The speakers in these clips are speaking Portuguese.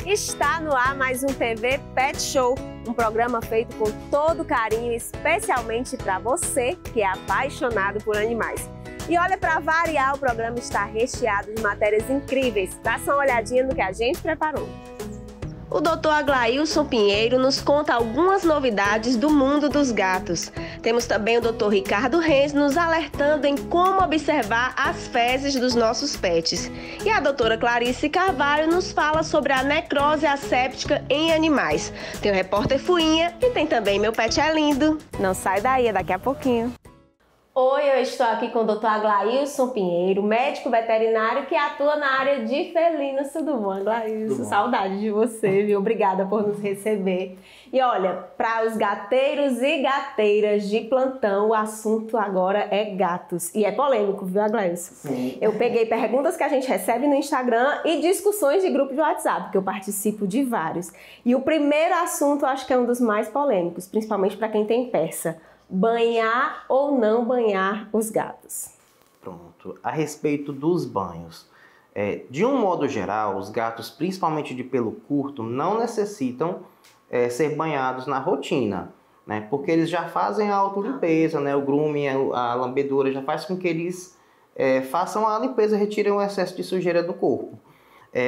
Está no ar mais um TV Pet Show, um programa feito com todo carinho, especialmente para você que é apaixonado por animais. E olha, para variar, o programa está recheado de matérias incríveis. Dá só uma olhadinha no que a gente preparou. O Dr. Aglailson Pinheiro nos conta algumas novidades do mundo dos gatos. Temos também o Dr. Ricardo Renz nos alertando em como observar as fezes dos nossos pets. E a doutora Clarice Carvalho nos fala sobre a necrose asséptica em animais. Tem o repórter Fuinha e tem também Meu Pet é Lindo. Não sai daí, é daqui a pouquinho. Oi, eu estou aqui com o Dr. Aglailson Pinheiro, médico veterinário que atua na área de felinos. Tudo bom, Aglailson? Saudade de você, viu? Obrigada por nos receber. E olha, para os gateiros e gateiras de plantão, o assunto agora é gatos. E é polêmico, viu, Aglailson? Sim. Eu peguei perguntas que a gente recebe no Instagram e discussões de grupo de WhatsApp, que eu participo de vários. E o primeiro assunto eu acho que é um dos mais polêmicos, principalmente para quem tem persa. Banhar ou não banhar os gatos? Pronto. A respeito dos banhos, de um modo geral, os gatos, principalmente de pelo curto, não necessitam ser banhados na rotina, né? Porque eles já fazem a autolimpeza, né? O grooming, a lambedura já faz com que eles façam a limpeza, retirem o excesso de sujeira do corpo.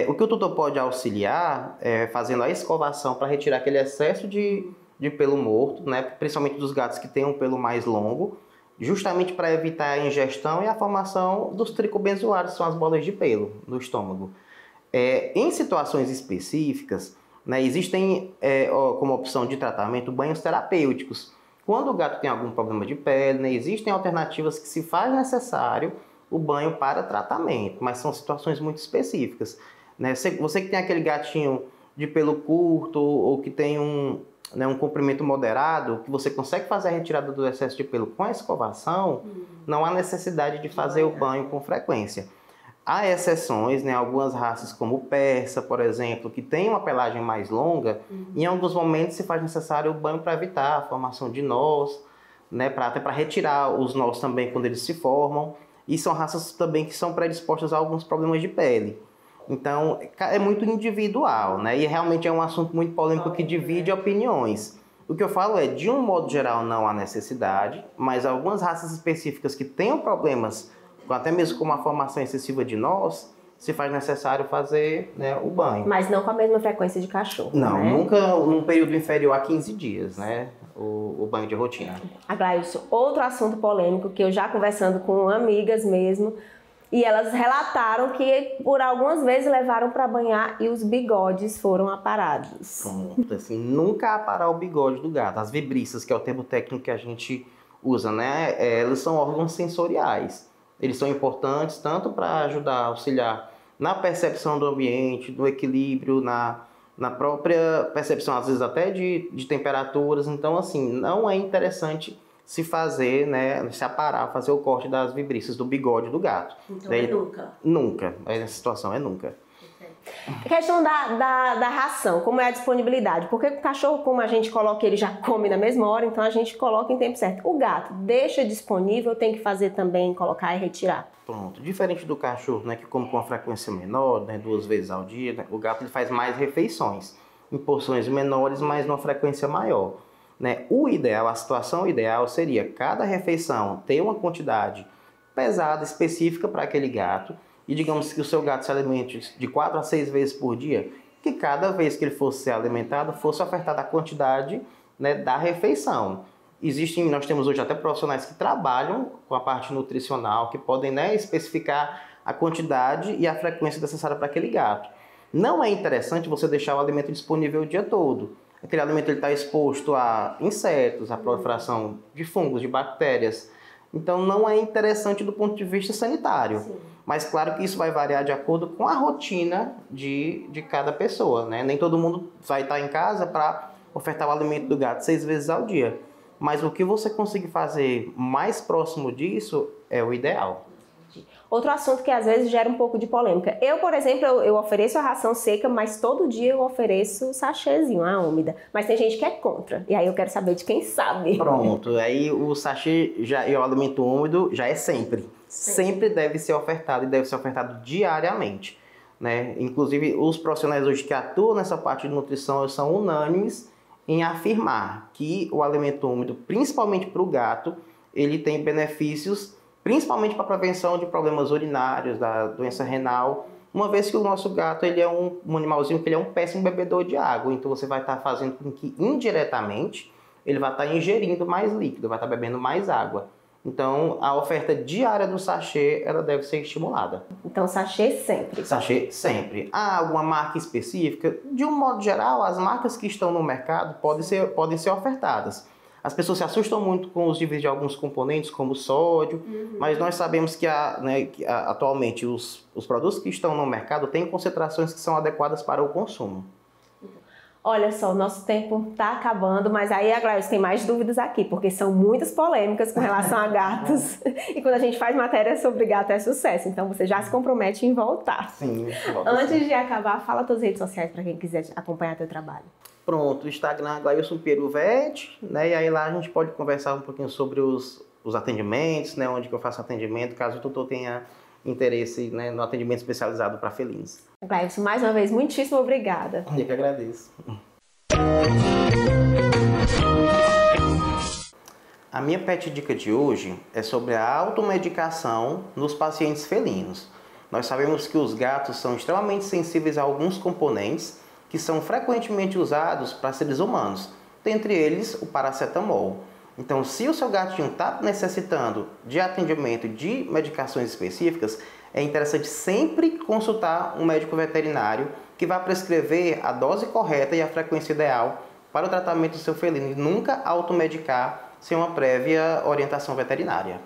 O que o tutor pode auxiliar fazendo a escovação para retirar aquele excesso de pelo morto, né? Principalmente dos gatos que têm um pelo mais longo, justamente para evitar a ingestão e a formação dos tricobenzoares, que são as bolas de pelo no estômago. Em situações específicas, né, existem como opção de tratamento banhos terapêuticos. Quando o gato tem algum problema de pele, né, existem alternativas que se faz necessário o banho para tratamento, mas são situações muito específicas, né? Você que tem aquele gatinho de pelo curto ou que tem um comprimento moderado, que você consegue fazer a retirada do excesso de pelo com a escovação, não há necessidade de fazer o banho com frequência. Há exceções, né? Algumas raças como o persa, por exemplo, que tem uma pelagem mais longa, em alguns momentos se faz necessário o banho para evitar a formação de nós, né? Até para retirar os nós também quando eles se formam, e são raças também que são predispostas a alguns problemas de pele. Então, é muito individual, né? E realmente é um assunto muito polêmico que divide opiniões. O que eu falo é, de um modo geral, não há necessidade, mas algumas raças específicas que tenham problemas, até mesmo com uma formação excessiva de nós, se faz necessário fazer, né, o banho. Mas não com a mesma frequência de cachorro, não, né? Nunca num período inferior a 15 dias, né? O banho de rotina. Aglailson, outro assunto polêmico que eu já conversando com amigas mesmo, e elas relataram que por algumas vezes levaram para banhar e os bigodes foram aparados. Pronto, assim, nunca aparar o bigode do gato. As vibriças, que é o termo técnico que a gente usa, né? Elas são órgãos sensoriais. Eles são importantes tanto para ajudar a auxiliar na percepção do ambiente, do equilíbrio, na própria percepção, às vezes até de temperaturas. Então, assim, não é interessante se fazer, né, se aparar, fazer o corte das vibriças do bigode do gato. Então é nunca? Nunca. Essa situação é nunca. A questão da ração, como é a disponibilidade? Porque o cachorro, como a gente coloca, ele já come na mesma hora, então a gente coloca em tempo certo. O gato deixa disponível, tem que fazer também, colocar e retirar? Pronto. Diferente do cachorro, né, que come com uma frequência menor, né, 2 vezes ao dia, né, o gato ele faz mais refeições, em porções menores, mas numa frequência maior. Né? O ideal, a situação ideal seria cada refeição ter uma quantidade pesada, específica para aquele gato, e digamos que o seu gato se alimente de 4 a 6 vezes por dia, que cada vez que ele fosse ser alimentado, fosse ofertada a quantidade, né, da refeição. Nós temos hoje até profissionais que trabalham com a parte nutricional, que podem, né, especificar a quantidade e a frequência necessária para aquele gato. Não é interessante você deixar o alimento disponível o dia todo. Aquele alimento está exposto a insetos, a proliferação de fungos, de bactérias. Então não é interessante do ponto de vista sanitário. Sim. Mas claro que isso vai variar de acordo com a rotina de cada pessoa, né? Nem todo mundo vai estar em casa para ofertar o alimento do gato 6 vezes ao dia. Mas o que você conseguir fazer mais próximo disso é o ideal. Outro assunto que às vezes gera um pouco de polêmica. Eu, por exemplo, eu ofereço a ração seca, mas todo dia eu ofereço sachêzinho, a úmida. Mas tem gente que é contra. E aí eu quero saber de quem sabe. Pronto, aí o sachê e o alimento úmido já é sempre. Sempre deve ser ofertado e deve ser ofertado diariamente, né? Inclusive, os profissionais hoje que atuam nessa parte de nutrição são unânimes em afirmar que o alimento úmido, principalmente para o gato, ele tem benefícios principalmente para a prevenção de problemas urinários, da doença renal, uma vez que o nosso gato ele é um animalzinho que ele é um péssimo bebedor de água, então você vai estar fazendo com que indiretamente ele vai estar ingerindo mais líquido, vai estar bebendo mais água. Então, a oferta diária do sachê, ela deve ser estimulada. Então, sachê sempre. Sachê sempre. Há alguma marca específica? De um modo geral, as marcas que estão no mercado podem ser ofertadas. As pessoas se assustam muito com os níveis de alguns componentes, como o sódio, mas nós sabemos que, atualmente os produtos que estão no mercado têm concentrações que são adequadas para o consumo. Olha só, o nosso tempo está acabando, mas aí a Gladys tem mais dúvidas aqui, porque são muitas polêmicas com relação a gatos. E quando a gente faz matéria sobre gato é sucesso, então você já se compromete em voltar. Sim, Antes de acabar, fala tuas redes sociais para quem quiser acompanhar teu trabalho. Pronto, o Instagram Glailson Piero Vet, né? E aí lá a gente pode conversar um pouquinho sobre os atendimentos, né? Onde que eu faço atendimento, caso o tutor tenha interesse, né, no atendimento especializado para felinos. Glailson, mais uma vez, muitíssimo obrigada. Eu que agradeço. A minha pet dica de hoje é sobre a automedicação nos pacientes felinos. Nós sabemos que os gatos são extremamente sensíveis a alguns componentes que são frequentemente usados para seres humanos, dentre eles o paracetamol. Então, se o seu gatinho está necessitando de atendimento de medicações específicas, é interessante sempre consultar um médico veterinário que vai prescrever a dose correta e a frequência ideal para o tratamento do seu felino e nunca automedicar sem uma prévia orientação veterinária.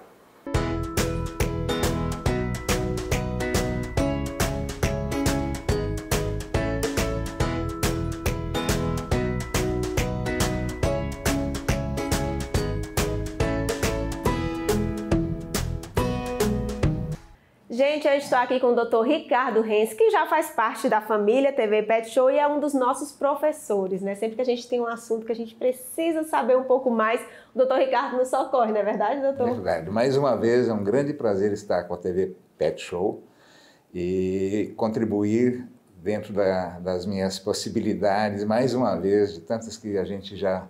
Gente, eu estou aqui com o Dr. Ricardo Renz, que já faz parte da família TV Pet Show e é um dos nossos professores, né? Sempre que a gente tem um assunto que a gente precisa saber um pouco mais, o Dr. Ricardo nos socorre, não é verdade, doutor? É verdade. Mais uma vez, é um grande prazer estar com a TV Pet Show e contribuir dentro das minhas possibilidades, mais uma vez, de tantas que a gente já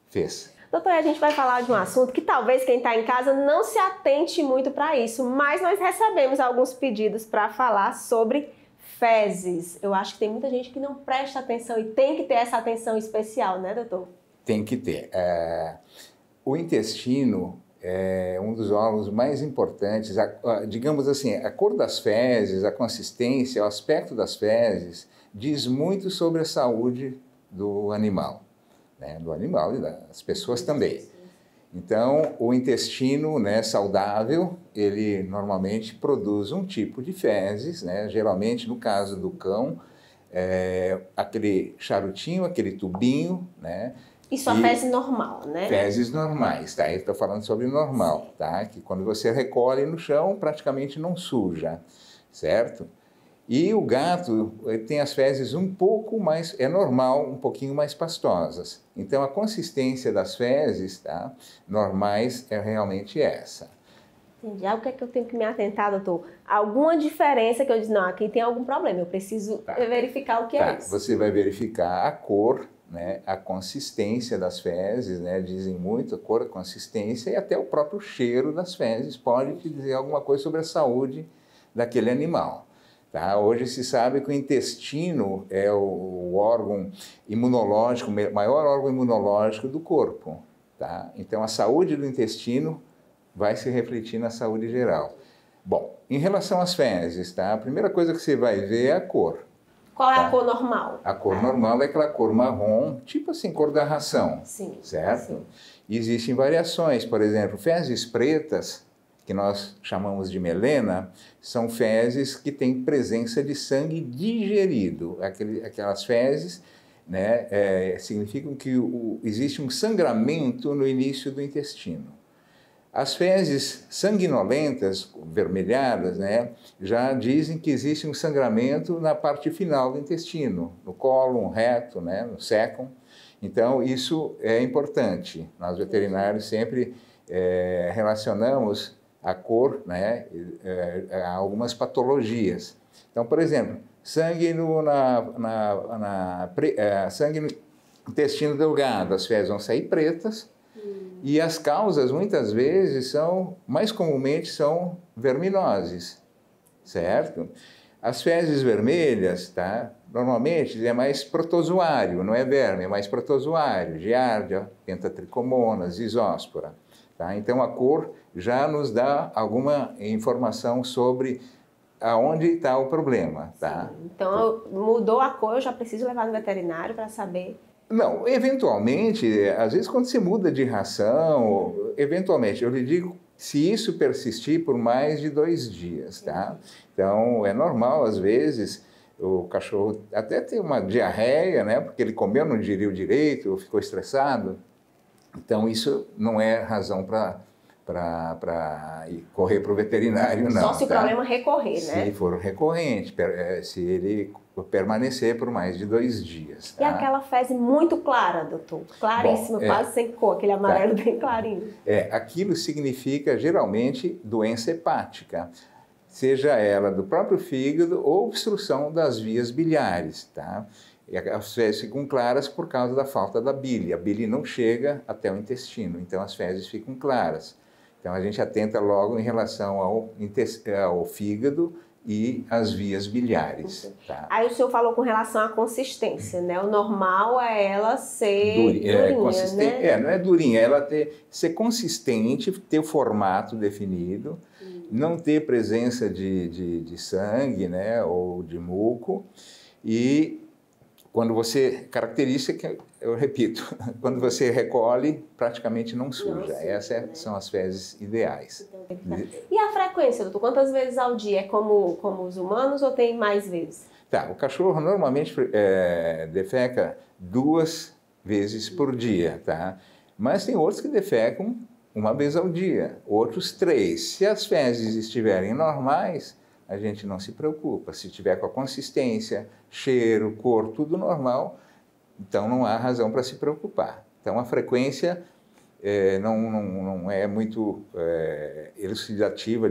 fez. Doutor, a gente vai falar de um assunto que talvez quem está em casa não se atente muito para isso, mas nós recebemos alguns pedidos para falar sobre fezes. Eu acho que tem muita gente que não presta atenção e tem que ter essa atenção especial, né, doutor? Tem que ter. O intestino é um dos órgãos mais importantes, digamos assim, a cor das fezes, a consistência, o aspecto das fezes diz muito sobre a saúde do animal. Né, do animal e das pessoas também. Então, o intestino, né, saudável, ele normalmente produz um tipo de fezes, né, geralmente no caso do cão, aquele charutinho, aquele tubinho, né? Isso é fezes normal, né? Fezes normais, tá? Eu estou falando sobre normal, tá? Que quando você recolhe no chão, praticamente não suja, certo? E o gato tem as fezes um pouco mais, é normal, um pouquinho mais pastosas. Então, a consistência das fezes, tá, normais é realmente essa. Entendi. O que é que eu tenho que me atentar, doutor? Alguma diferença que eu disse, não, aqui tem algum problema, eu preciso verificar o que é isso. Você vai verificar a cor, né, a consistência das fezes, né, dizem muito a cor, a consistência e até o próprio cheiro das fezes pode te dizer alguma coisa sobre a saúde daquele animal. Tá? Hoje se sabe que o intestino é o órgão imunológico, o maior órgão imunológico do corpo. Tá? Então, a saúde do intestino vai se refletir na saúde geral. Bom, em relação às fezes, tá? A primeira coisa que você vai ver é a cor. Qual é a cor normal? A cor normal é aquela cor marrom, tipo assim, cor da ração. Sim. Certo? Sim. E existem variações, por exemplo, fezes pretas, que nós chamamos de melena, são fezes que têm presença de sangue digerido. Aquelas fezes, né, significam que existe um sangramento no início do intestino. As fezes sanguinolentas, vermelhadas, né, já dizem que existe um sangramento na parte final do intestino, no cólon, reto, né, no cécon. Então, isso é importante. Nós veterinários sempre relacionamos a cor, né, a algumas patologias. Então, por exemplo, sangue sangue no intestino delgado, as fezes vão sair pretas, e as causas, muitas vezes, mais comumente, são verminoses, certo? As fezes vermelhas, tá? Normalmente é mais protozoário, não é verme, é mais protozoário, giardia, pentatricomonas, isóspora. Tá? Então, a cor já nos dá alguma informação sobre aonde está o problema. Tá? Então, mudou a cor, eu já preciso levar no veterinário para saber... Não, eventualmente, às vezes quando se muda de ração, eventualmente, eu lhe digo, se isso persistir por mais de 2 dias, tá? Então, é normal, às vezes, o cachorro até ter uma diarreia, né? Porque ele comeu, não digeriu direito, ficou estressado. Então, isso não é razão para correr para o veterinário, não. Só se o problema recorrer, né? Se for recorrente, se ele permanecer por mais de 2 dias. Tá? E aquela fezes muito clara, doutor? Claríssima, quase sem cor, aquele amarelo bem clarinho. Aquilo significa, geralmente, doença hepática, seja ela do próprio fígado ou obstrução das vias biliares, tá? E as fezes ficam claras por causa da falta da bile. A bile não chega até o intestino, então as fezes ficam claras. Então a gente atenta logo em relação ao fígado e as vias biliares. Tá? Aí o senhor falou com relação à consistência, né? O normal é ela ser durinha, né? Não é durinha, ela ser consistente, ter o formato definido, não ter presença de sangue, né? Ou de muco. E quando você, característica, eu repito, quando você recolhe, praticamente não suja. Essas são as fezes ideais. E a frequência, doutor? Quantas vezes ao dia? É como os humanos ou tem mais vezes? Tá, o cachorro normalmente defeca 2 vezes por dia, tá? Mas tem outros que defecam 1 vez ao dia, outros 3. Se as fezes estiverem normais, a gente não se preocupa. Se tiver com a consistência, cheiro, cor, tudo normal, então não há razão para se preocupar. Então a frequência não é muito elucidativa,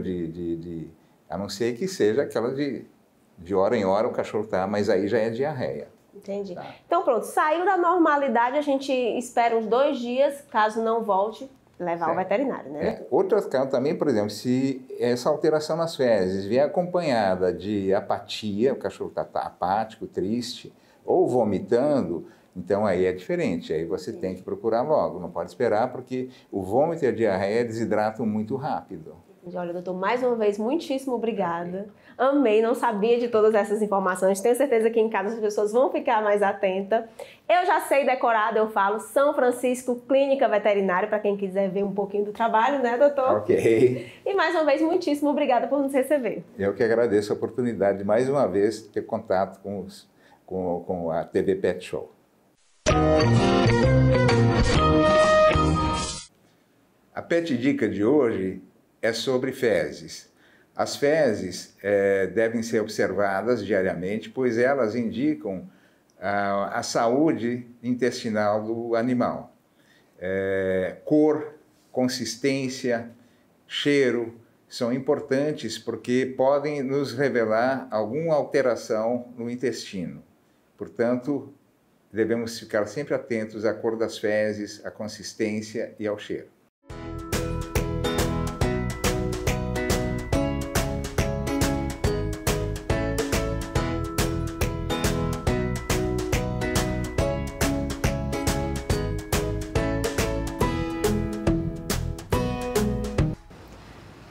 a não ser que seja aquela de hora em hora o cachorro está, mas aí já é diarreia. Entendi. Tá. Então pronto, saiu da normalidade, a gente espera uns 2 dias, caso não volte, levar ao veterinário, né? Outras causas também, por exemplo, se essa alteração nas fezes vier acompanhada de apatia, o cachorro está apático, triste, ou vomitando, então aí é diferente, aí você tem que procurar logo, não pode esperar, porque o vômito e a diarreia desidratam muito rápido. Olha, doutor, mais uma vez, muitíssimo obrigada. Amei, não sabia de todas essas informações. Tenho certeza que em casa as pessoas vão ficar mais atentas. Eu já sei decorado, eu falo São Francisco Clínica Veterinária, para quem quiser ver um pouquinho do trabalho, né, doutor? Ok. E mais uma vez, muitíssimo obrigada por nos receber. Eu que agradeço a oportunidade de mais uma vez ter contato com a TV Pet Show. A Pet Dica de hoje é sobre fezes. As fezes devem ser observadas diariamente, pois elas indicam a saúde intestinal do animal. Cor, consistência, cheiro são importantes porque podem nos revelar alguma alteração no intestino. Portanto, devemos ficar sempre atentos à cor das fezes, à consistência e ao cheiro.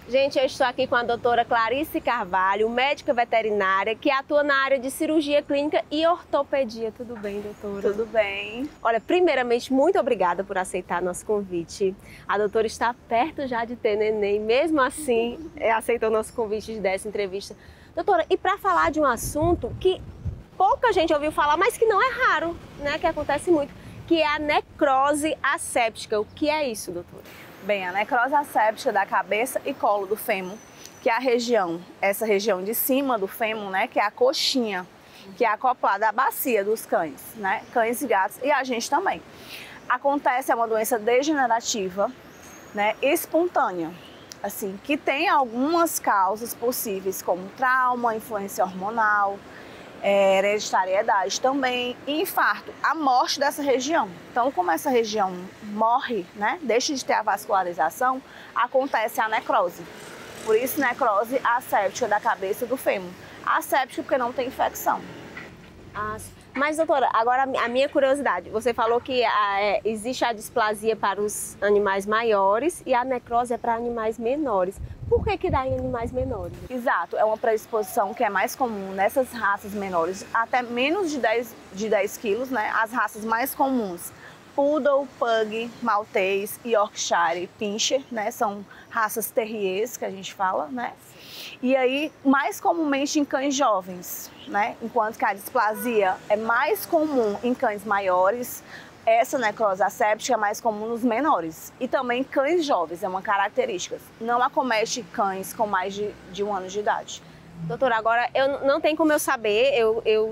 Gente, eu estou aqui com a doutora Clarice Carvalho, médica veterinária, que atua na área de cirurgia clínica e ortopedia. Tudo bem, doutora? Tudo bem. Olha, primeiramente, muito obrigada por aceitar nosso convite. A doutora está perto já de ter neném, mesmo assim, aceitou nosso convite de dar essa entrevista. Doutora, e para falar de um assunto que pouca gente ouviu falar, mas que não é raro, né, que acontece muito, que é a necrose asséptica. O que é isso, doutora? Bem, a necrose asséptica da cabeça e colo do fêmur, que é a região, essa região de cima do fêmur, né, que é a coxinha, que é acoplada à bacia dos cães, né, cães e gatos e a gente também. Acontece, é uma doença degenerativa, né, espontânea, assim, que tem algumas causas possíveis, como trauma, influência hormonal, hereditariedade também e infarto, a morte dessa região. Então, como essa região morre, né, deixa de ter a vascularização, acontece a necrose. Por isso, necrose asséptica da cabeça do fêmur. Asséptica porque não tem infecção. Mas, doutora, agora a minha curiosidade, você falou que existe a displasia para os animais maiores e a necrose é para animais menores. Por que dá em animais menores? Exato, é uma predisposição que é mais comum nessas raças menores, até menos de 10 quilos, né? As raças mais comuns, Poodle, Pug, Maltês, Yorkshire, Pinscher, né? São raças terriers que a gente fala, né? E aí, mais comumente em cães jovens, né? Enquanto que a displasia é mais comum em cães maiores, essa necrose asséptica é mais comum nos menores. E também cães jovens, é uma característica. Não acomete cães com mais de 1 ano de idade. Doutora, agora não tem como eu saber,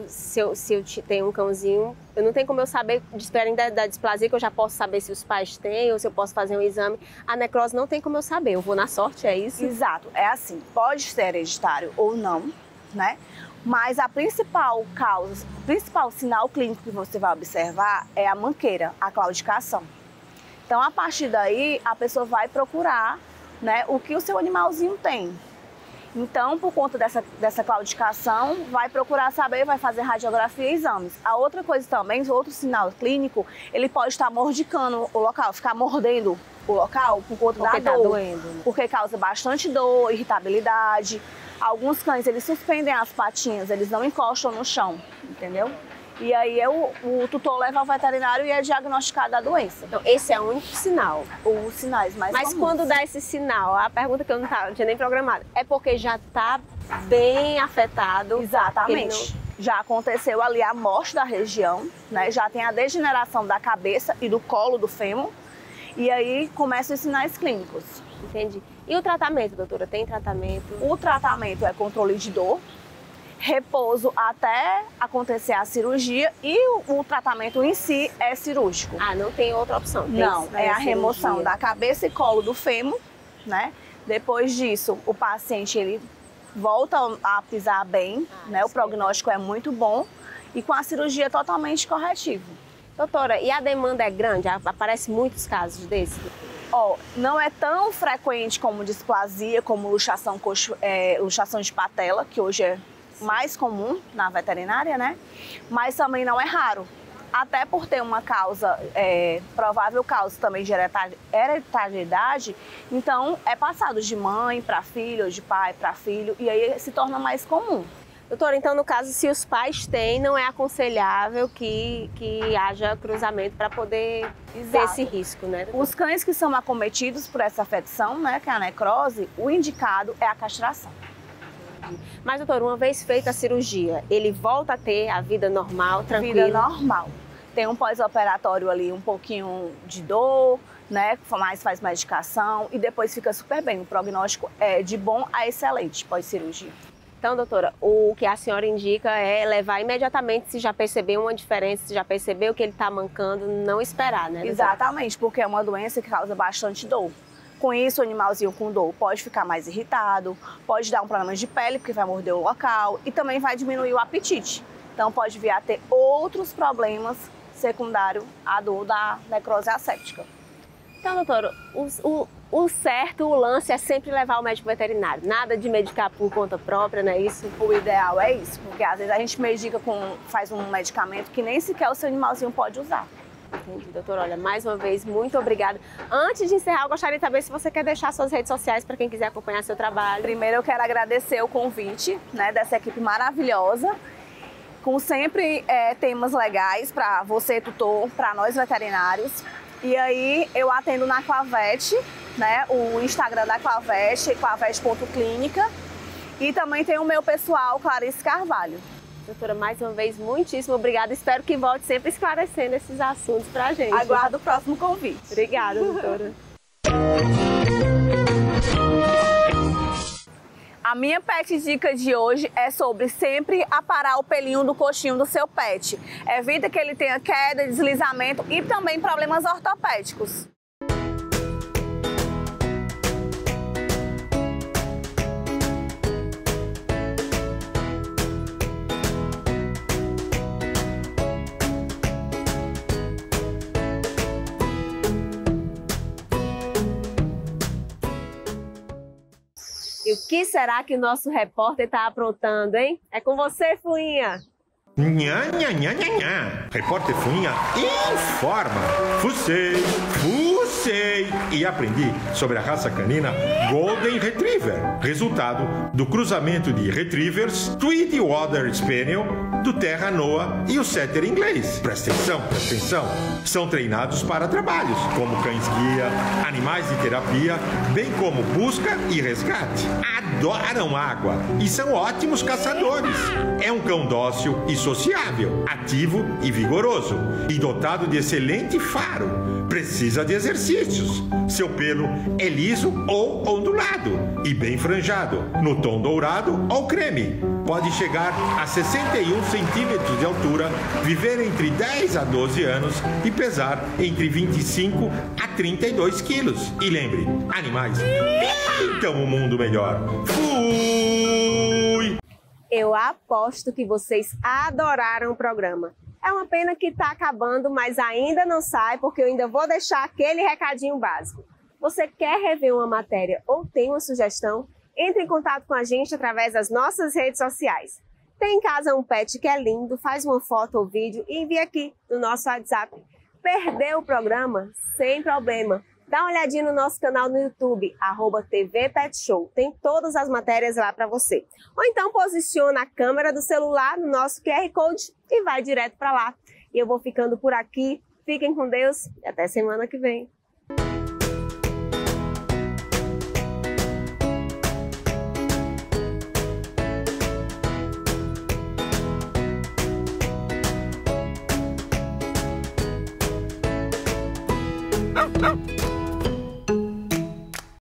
se eu tenho um cãozinho, eu não tenho como eu saber, diferente da displasia, que eu já posso saber se os pais têm ou se eu posso fazer um exame. A necrose não tem como eu saber, eu vou na sorte, é isso? Exato, é assim, pode ser hereditário ou não, né? Mas a principal causa, o principal sinal clínico que você vai observar é a manqueira, a claudicação. Então, a partir daí, a pessoa vai procurar, né, o que o seu animalzinho tem. Então, por conta dessa claudicação, vai procurar saber, vai fazer radiografia e exames. A outra coisa também, outro sinal clínico, ele pode estar mordicando o local, ficar mordendo o local por conta da dor. Tá doendo, né? Porque causa bastante dor, irritabilidade. Alguns cães, eles suspendem as patinhas, eles não encostam no chão, entendeu? E aí o tutor leva ao veterinário e é diagnosticada a doença. Então, esse é o único sinal. Os sinais mais Mas comuns. quando dá esse sinal, a pergunta que eu não tinha nem programado, é porque já está bem afetado? Exatamente. Já aconteceu ali a morte da região, né? Já tem a degeneração da cabeça e do colo do fêmur. E aí começam os sinais clínicos. Entendi. E o tratamento, doutora? Tem tratamento? O tratamento é controle de dor, repouso até acontecer a cirurgia e o tratamento em si é cirúrgico. Ah, não tem outra opção? Não, é a remoção da cabeça e colo do fêmur, né? Depois disso, o paciente ele volta a pisar bem, né? O prognóstico é muito bom e com a cirurgia totalmente corretivo. Doutora, e a demanda é grande? Aparecem muitos casos desses? Não é tão frequente como displasia, como luxação de patela, que hoje é mais comum na veterinária, né? Mas também não é raro. Até por ter uma causa, provável causa também de hereditariedade, então é passado de mãe para filho, ou de pai para filho, e aí se torna mais comum. Doutora, então no caso, se os pais têm, não é aconselhável que haja cruzamento para poder ter esse risco, né? Os cães que são acometidos por essa afecção, né, que é a necrose, o indicado é a castração. Mas, doutor, uma vez feita a cirurgia, ele volta a ter a vida normal, tranquila? Vida normal. Tem um pós-operatório ali, um pouquinho de dor, né? Mas faz medicação e depois fica super bem. O prognóstico é de bom a excelente pós-cirurgia. Então, doutora, o que a senhora indica é levar imediatamente, se já percebeu uma diferença, se já percebeu que ele está mancando, não esperar, né? Doutora? Exatamente, porque é uma doença que causa bastante dor. Com isso, o animalzinho com dor pode ficar mais irritado, pode dar um problema de pele, porque vai morder o local, e também vai diminuir o apetite. Então, pode vir a ter outros problemas secundários à dor da necrose asséptica. Então, doutora, o certo, o lance é sempre levar ao médico veterinário. Nada de medicar por conta própria, não é isso? O ideal é isso, porque às vezes a gente medica faz um medicamento que nem sequer o seu animalzinho pode usar. Entendi, doutora. Olha, mais uma vez, muito obrigada. Antes de encerrar, eu gostaria de saber se você quer deixar suas redes sociais para quem quiser acompanhar seu trabalho. Primeiro, eu quero agradecer o convite, né, dessa equipe maravilhosa, com sempre temas legais para você, tutor, para nós veterinários. E aí, eu atendo na Clavete, né, o Instagram da Clavete, clavete.clínica. E também tem o meu pessoal, Clarice Carvalho. Doutora, mais uma vez, muitíssimo obrigada. Espero que volte sempre esclarecendo esses assuntos pra gente. Aguardo o próximo convite. Obrigada, doutora. A minha pet dica de hoje é sobre sempre aparar o pelinho do coxinho do seu pet. Evita que ele tenha queda, deslizamento e também problemas ortopédicos. E o que será que o nosso repórter está aprontando, hein? É com você, Fuinha! Nha, nha, nha, nha, nha. Repórter Fuinha informa. Fucei e aprendi sobre a raça canina Golden Retriever, resultado do cruzamento de Retrievers, Tweed Water Spaniel, do Terra Noa e o Setter inglês. Presta atenção. São treinados para trabalhos como cães-guia, animais de terapia, bem como busca e resgate. Adoram água e são ótimos caçadores. É um cão dócil e sociável, ativo e vigoroso, e dotado de excelente faro. Precisa de exercícios. Seu pelo é liso ou ondulado e bem franjado, no tom dourado ou creme. Pode chegar a 61 centímetros de altura, viver entre 10 a 12 anos e pesar entre 25 a 32 quilos. E lembre, animais pintam o mundo melhor. Fui! Eu aposto que vocês adoraram o programa. É uma pena que está acabando, mas ainda não sai, porque eu ainda vou deixar aquele recadinho básico. Você quer rever uma matéria ou tem uma sugestão? Entre em contato com a gente através das nossas redes sociais. Tem em casa um pet que é lindo, faz uma foto ou vídeo e envia aqui no nosso WhatsApp. Perdeu o programa? Sem problema. Dá uma olhadinha no nosso canal no YouTube, @tvpetshow. Tem todas as matérias lá para você. Ou então posiciona a câmera do celular no nosso QR Code e vai direto para lá. E eu vou ficando por aqui. Fiquem com Deus e até semana que vem. Não.